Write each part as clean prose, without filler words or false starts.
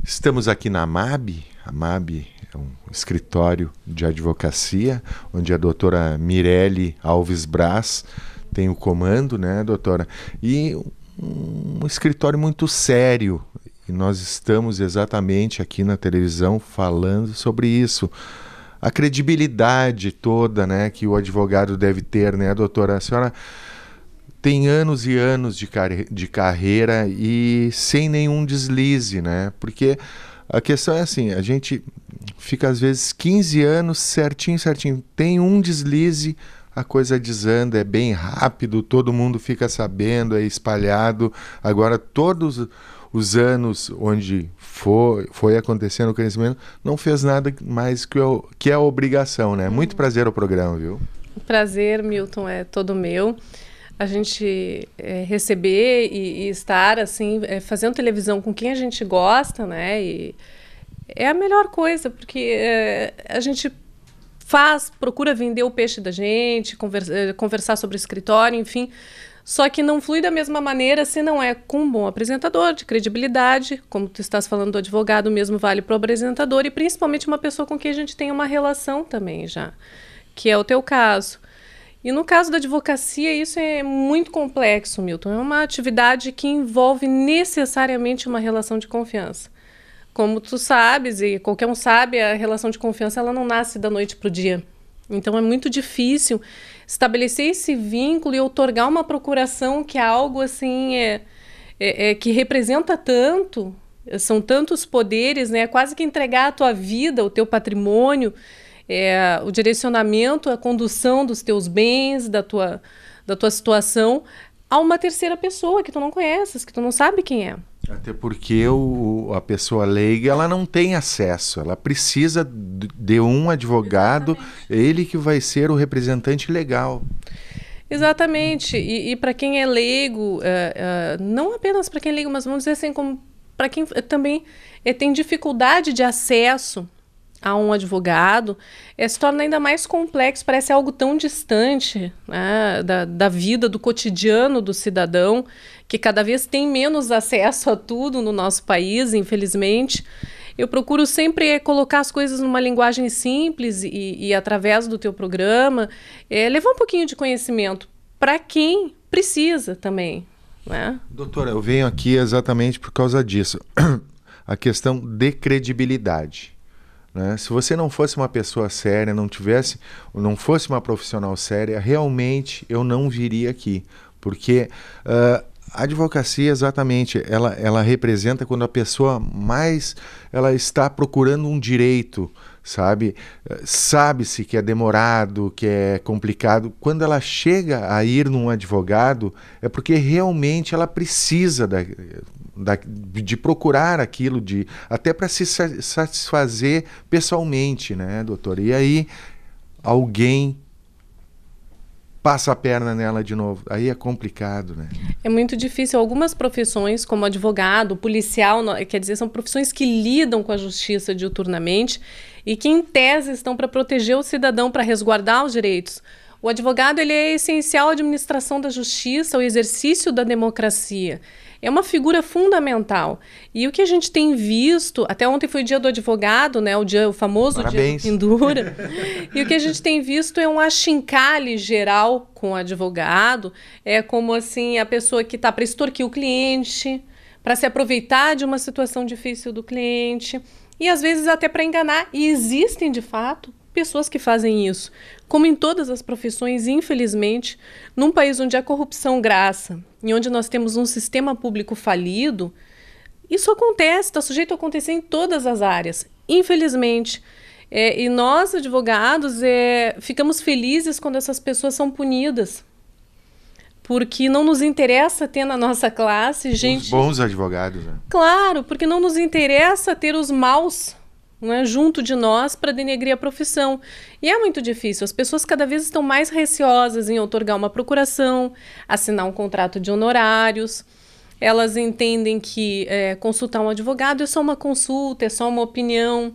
Estamos aqui na AMAB. A AMAB é um escritório de advocacia, onde a doutora Mirelle Alves Braz tem o comando, né, doutora? E um escritório muito sério. E nós estamos exatamente aqui na televisão falando sobre isso. A credibilidade toda, né, que o advogado deve ter, né, doutora? A senhora tem anos e anos de carreira e sem nenhum deslize, né? Porque a questão é assim, a gente fica às vezes 15 anos certinho, tem um deslize, a coisa desanda, é bem rápido, todo mundo fica sabendo, é espalhado. Agora, todos os anos onde foi acontecendo o crescimento, não fez nada mais que é a obrigação, né? Muito prazer ao programa, viu? O prazer, Milton, é todo meu. A gente receber e estar assim, fazendo televisão com quem a gente gosta, né? E é a melhor coisa, porque a gente procura vender o peixe da gente, conversar sobre o escritório, enfim. Só que não flui da mesma maneira se não é com um bom apresentador, de credibilidade, como tu estás falando do advogado, mesmo vale para o apresentador, e principalmente uma pessoa com quem a gente tem uma relação também já, que é o teu caso. E no caso da advocacia, isso é muito complexo, Milton. É uma atividade que envolve necessariamente uma relação de confiança. Como tu sabes, e qualquer um sabe, a relação de confiança ela não nasce da noite para o dia. Então é muito difícil estabelecer esse vínculo e outorgar uma procuração que é algo assim, que representa tanto, são tantos poderes, né? Quase que entregar a tua vida, o teu patrimônio, o direcionamento, a condução dos teus bens, da tua situação a uma terceira pessoa que tu não conheces, que tu não sabe quem é. Até porque a pessoa leiga ela não tem acesso, ela precisa de um advogado, ele que vai ser o representante legal. Exatamente, e para quem é leigo, não apenas para quem é leigo, mas vamos dizer assim, como para quem também tem dificuldade de acesso a um advogado, se torna ainda mais complexo, parece algo tão distante, né, da vida, do cotidiano do cidadão, que cada vez tem menos acesso a tudo no nosso país, infelizmente. Eu procuro sempre colocar as coisas numa linguagem simples e através do teu programa, levar um pouquinho de conhecimento para quem precisa também, né? Doutora, eu venho aqui exatamente por causa disso. A questão de credibilidade. Né? Se você não fosse uma pessoa séria, não fosse uma profissional séria, realmente eu não viria aqui. Porque a advocacia, exatamente, ela representa quando a pessoa ela está procurando um direito, sabe? Sabe-se que é demorado, que é complicado. Quando ela chega a ir num advogado, é porque realmente ela precisa de procurar aquilo, até para se satisfazer pessoalmente, né, doutor? E aí alguém passa a perna nela de novo. Aí é complicado, né? É muito difícil. Algumas profissões, como advogado, policial, quer dizer, são profissões que lidam com a justiça diuturnamente e que, em tese, estão para proteger o cidadão, para resguardar os direitos. O advogado ele é essencial à administração da justiça, ao exercício da democracia. É uma figura fundamental. E o que a gente tem visto, até ontem foi o dia do advogado, né, o famoso Parabéns. Dia do pendura, e o que a gente tem visto é um achincalhe geral com o advogado, como assim a pessoa que está para extorquir o cliente, para se aproveitar de uma situação difícil do cliente, e às vezes até para enganar, e existem de fato pessoas que fazem isso. Como em todas as profissões, infelizmente, num país onde a corrupção graça e onde nós temos um sistema público falido, isso acontece, está sujeito a acontecer em todas as áreas, infelizmente. E nós, advogados, ficamos felizes quando essas pessoas são punidas, porque não nos interessa ter na nossa classe gente... Os bons advogados, né? Claro, porque não nos interessa ter os maus, né, junto de nós para denegrir a profissão. E é muito difícil. As pessoas cada vez estão mais receosas em outorgar uma procuração, assinar um contrato de honorários. Elas entendem que consultar um advogado é só uma consulta, é só uma opinião.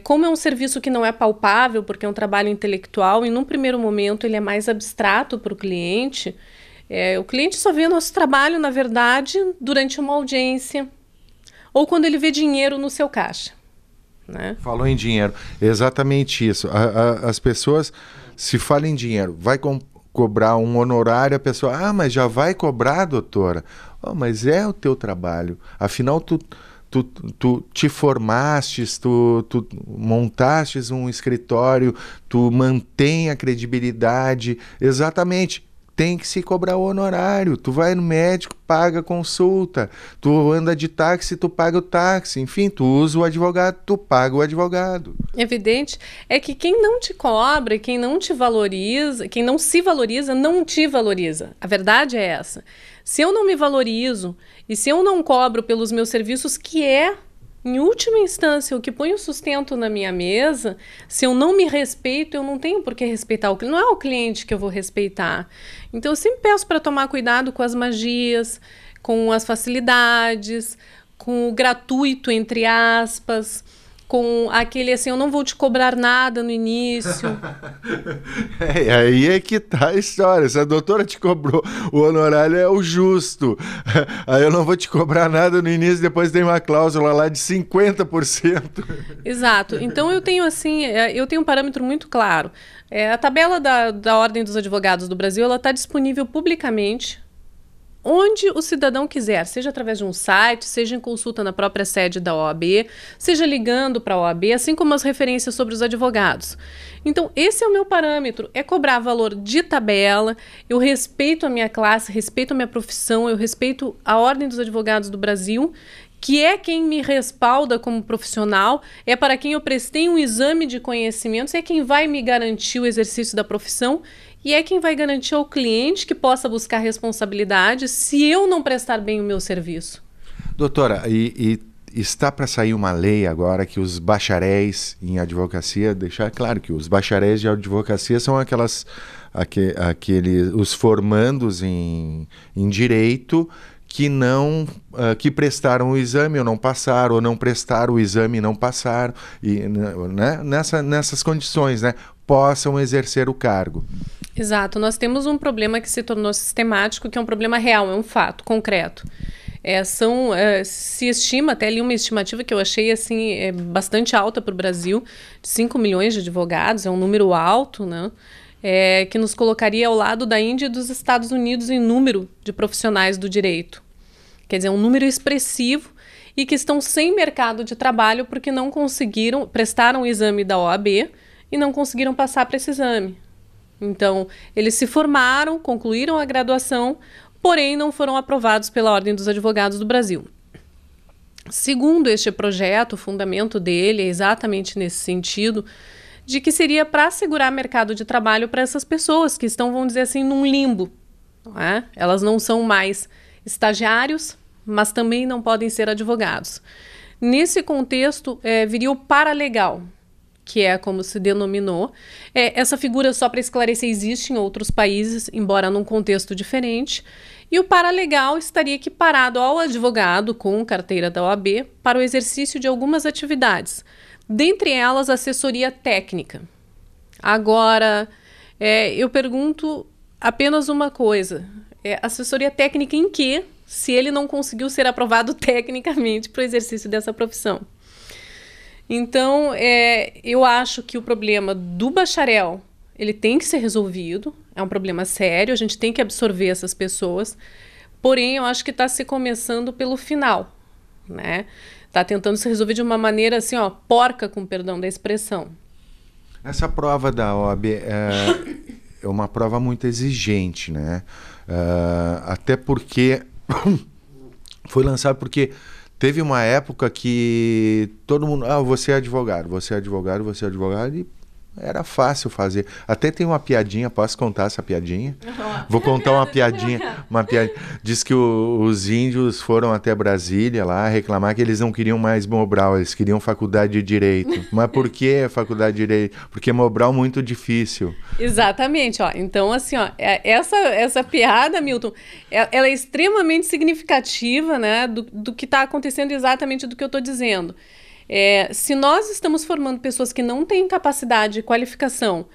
Como é um serviço que não é palpável, porque é um trabalho intelectual, e num primeiro momento ele é mais abstrato para o cliente, o cliente só vê nosso trabalho, na verdade, durante uma audiência, ou quando ele vê dinheiro no seu caixa, né? Falou em dinheiro, exatamente isso. As pessoas, se falam em dinheiro, vai cobrar um honorário, a pessoa, mas já vai cobrar, doutora? Mas é o teu trabalho, afinal tu te formastes, tu montastes um escritório, tu mantém a credibilidade, exatamente. Tem que se cobrar o honorário. Tu vai no médico, paga a consulta. Tu anda de táxi, tu paga o táxi. Enfim, tu usa o advogado, tu paga o advogado. Evidente é que quem não te cobra, quem não te valoriza, quem não se valoriza, não te valoriza. A verdade é essa. Se eu não me valorizo e se eu não cobro pelos meus serviços, que é, em última instância, o que põe o sustento na minha mesa, se eu não me respeito, eu não tenho por que respeitar o cliente. Não é o cliente que eu vou respeitar. Então, eu sempre peço para tomar cuidado com as magias, com as facilidades, com o gratuito, entre aspas, com aquele assim, eu não vou te cobrar nada no início. Aí é que tá a história. Se a doutora te cobrou, o honorário é o justo. Aí eu não vou te cobrar nada no início, depois tem uma cláusula lá de 50%. Exato. Então eu tenho um parâmetro muito claro. A tabela da Ordem dos Advogados do Brasil, ela está disponível publicamente, onde o cidadão quiser, seja através de um site, seja em consulta na própria sede da OAB, seja ligando para a OAB, assim como as referências sobre os advogados. Então, esse é o meu parâmetro, é cobrar valor de tabela, eu respeito a minha classe, respeito a minha profissão, eu respeito a Ordem dos Advogados do Brasil, que é quem me respalda como profissional, é para quem eu prestei um exame de conhecimentos, é quem vai me garantir o exercício da profissão e é quem vai garantir ao cliente que possa buscar responsabilidade se eu não prestar bem o meu serviço. Doutora, e está para sair uma lei agora que os bacharéis em advocacia, deixar claro que os bacharéis de advocacia são os formandos em direito que prestaram o exame ou não passaram, ou não prestaram o exame e não passaram, e, né, nessas condições, né, possam exercer o cargo. Exato, nós temos um problema que se tornou sistemático, que é um problema real, é um fato concreto. Se estima, até ali uma estimativa que eu achei assim, bastante alta para o Brasil, de 5 milhões de advogados, é um número alto, né? Que nos colocaria ao lado da Índia e dos Estados Unidos em número de profissionais do direito. Quer dizer, um número expressivo e que estão sem mercado de trabalho porque não conseguiram, prestaram o exame da OAB e não conseguiram passar para esse exame. Então, eles se formaram, concluíram a graduação, porém não foram aprovados pela Ordem dos Advogados do Brasil. Segundo este projeto, o fundamento dele é exatamente nesse sentido, de que seria para assegurar mercado de trabalho para essas pessoas que estão, vamos dizer assim, num limbo. Não é? Elas não são mais estagiários, mas também não podem ser advogados. Nesse contexto, viria o paralegal, que é como se denominou. Essa figura, só para esclarecer, existe em outros países, embora num contexto diferente. E o paralegal estaria equiparado ao advogado com carteira da OAB para o exercício de algumas atividades, dentre elas assessoria técnica. Agora, eu pergunto apenas uma coisa. Assessoria técnica em quê, se ele não conseguiu ser aprovado tecnicamente para o exercício dessa profissão? Então, eu acho que o problema do bacharel, ele tem que ser resolvido, é um problema sério, a gente tem que absorver essas pessoas, porém, eu acho que está se começando pelo final, né? Está tentando se resolver de uma maneira assim, porca, com perdão da expressão. Essa prova da OAB é uma prova muito exigente, né? Até porque foi lançado porque teve uma época que todo mundo, você é advogado, você é advogado, você é advogado, e era fácil fazer. Até tem uma piadinha, posso contar essa piadinha? Vou contar uma piadinha. Diz que os índios foram até Brasília lá reclamar que eles não queriam mais Mobral, eles queriam faculdade de Direito. Mas por que faculdade de Direito? Porque Mobral é muito difícil. Exatamente, então assim, essa piada, Milton, ela é extremamente significativa, né, do que está acontecendo, exatamente do que eu estou dizendo. Se nós estamos formando pessoas que não têm capacidade e qualificação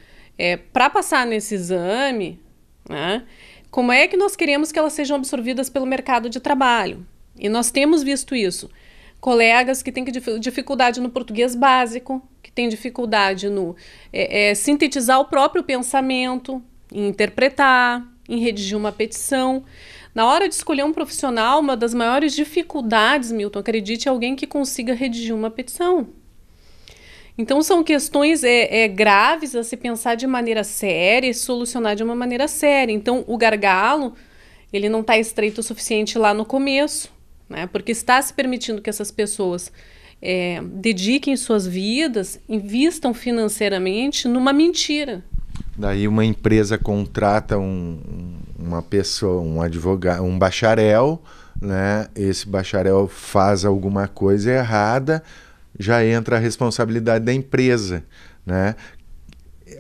para passar nesse exame, né, como é que nós queremos que elas sejam absorvidas pelo mercado de trabalho? E nós temos visto isso. colegas que têm dificuldade no português básico, que têm dificuldade no sintetizar o próprio pensamento, em interpretar, em redigir uma petição. Na hora de escolher um profissional, uma das maiores dificuldades, Milton, acredite, é alguém que consiga redigir uma petição. Então, são questões graves a se pensar de maneira séria e solucionar de uma maneira séria. Então, o gargalo, ele não está estreito o suficiente lá no começo, né? Porque está se permitindo que essas pessoas dediquem suas vidas, invistam financeiramente numa mentira. Daí uma empresa contrata uma pessoa, um advogado, um bacharel, né? Esse bacharel faz alguma coisa errada, já entra a responsabilidade da empresa, né?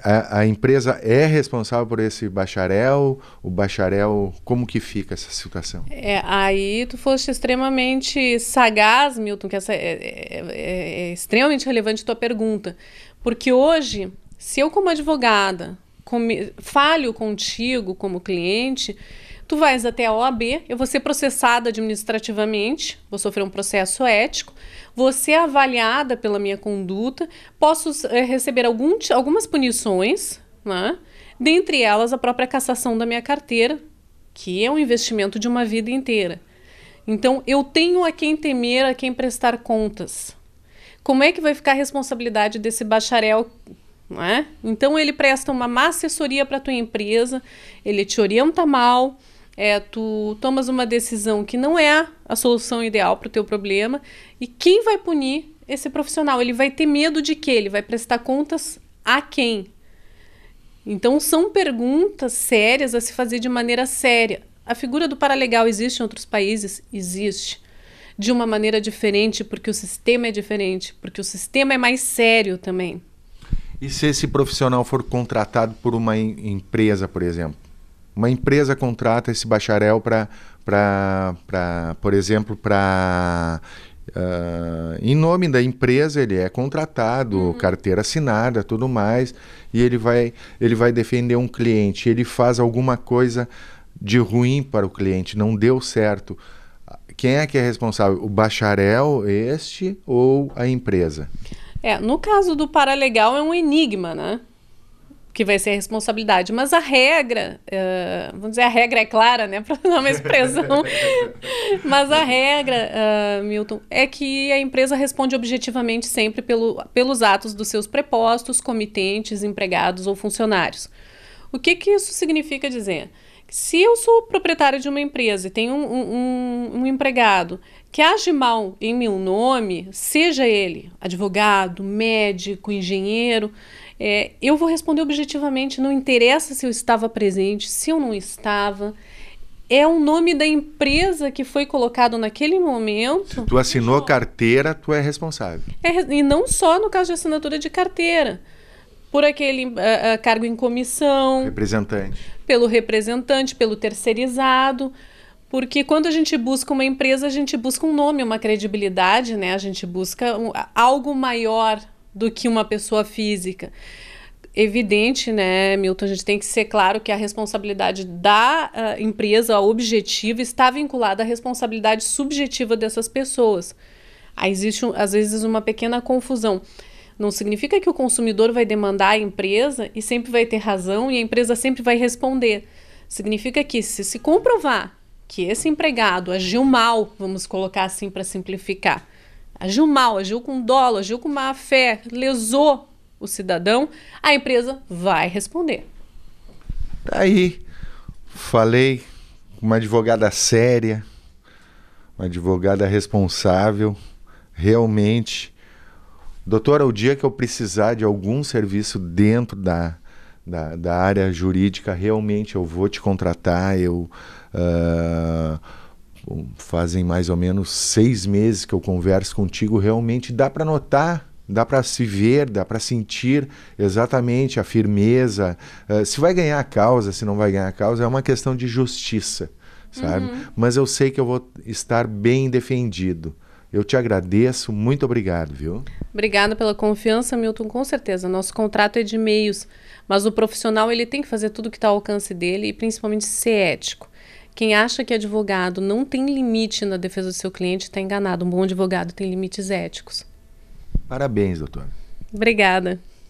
A empresa é responsável por esse bacharel? O bacharel, como que fica essa situação? Aí tu foste extremamente sagaz, Milton, que essa é extremamente relevante a tua pergunta. Porque hoje, se eu como advogada falho contigo como cliente, tu vais até a OAB, eu vou ser processada administrativamente, vou sofrer um processo ético, vou ser avaliada pela minha conduta, posso receber algumas punições, né? Dentre elas a própria cassação da minha carteira, que é um investimento de uma vida inteira. Então, eu tenho a quem temer, a quem prestar contas. Como é que vai ficar a responsabilidade desse bacharel? Não é? Então, ele presta uma má assessoria para a tua empresa, ele te orienta mal, tu tomas uma decisão que não é a solução ideal para o teu problema, e quem vai punir esse profissional? Ele vai ter medo de quê? Ele vai prestar contas a quem? Então, são perguntas sérias a se fazer de maneira séria. A figura do paralegal existe em outros países? Existe. De uma maneira diferente, porque o sistema é diferente, porque o sistema é mais sério também. E se esse profissional for contratado por uma empresa, por exemplo? Uma empresa contrata esse bacharel por exemplo, em nome da empresa, ele é contratado, carteira assinada, tudo mais, e ele vai defender um cliente, ele faz alguma coisa de ruim para o cliente, não deu certo. Quem é que é responsável? O bacharel ou a empresa? No caso do paralegal é um enigma, né? Que vai ser a responsabilidade. Mas a regra, vamos dizer, a regra é clara, né? Para dar uma expressão. Mas a regra, Milton, é que a empresa responde objetivamente sempre pelos atos dos seus prepostos, comitentes, empregados ou funcionários. O que isso significa dizer? Se eu sou proprietário de uma empresa e tenho um empregado que age mal em meu nome, seja ele advogado, médico, engenheiro, eu vou responder objetivamente, não interessa se eu estava presente, se eu não estava. É o nome da empresa que foi colocado naquele momento. Se tu assinou carteira, tu é responsável. E não só no caso de assinatura de carteira. Por aquele cargo em comissão. Representante. Pelo representante, pelo terceirizado. Porque quando a gente busca uma empresa, a gente busca um nome, uma credibilidade, né? A gente busca algo maior do que uma pessoa física. Evidente, né, Milton? A gente tem que ser claro que a responsabilidade da empresa objetiva está vinculada à responsabilidade subjetiva dessas pessoas. Aí existe, às vezes, uma pequena confusão. Não significa que o consumidor vai demandar a empresa e sempre vai ter razão e a empresa sempre vai responder. Significa que, se comprovar que esse empregado agiu mal, vamos colocar assim para simplificar, agiu mal, agiu com dolo, agiu com má fé, lesou o cidadão, a empresa vai responder. Aí, falei com uma advogada séria, uma advogada responsável, realmente. Doutora, o dia que eu precisar de algum serviço dentro da área jurídica, realmente eu vou te contratar. Fazem mais ou menos 6 meses que eu converso contigo, realmente dá para notar, dá para se ver, dá para sentir exatamente a firmeza. Se vai ganhar a causa, se não vai ganhar a causa, é uma questão de justiça, sabe? Mas eu sei que eu vou estar bem defendido. Eu te agradeço, muito obrigado, viu? Obrigada pela confiança, Milton, com certeza. Nosso contrato é de meios, mas o profissional ele tem que fazer tudo que está ao alcance dele e principalmente ser ético. Quem acha que advogado não tem limite na defesa do seu cliente está enganado. Um bom advogado tem limites éticos. Parabéns, doutora. Obrigada.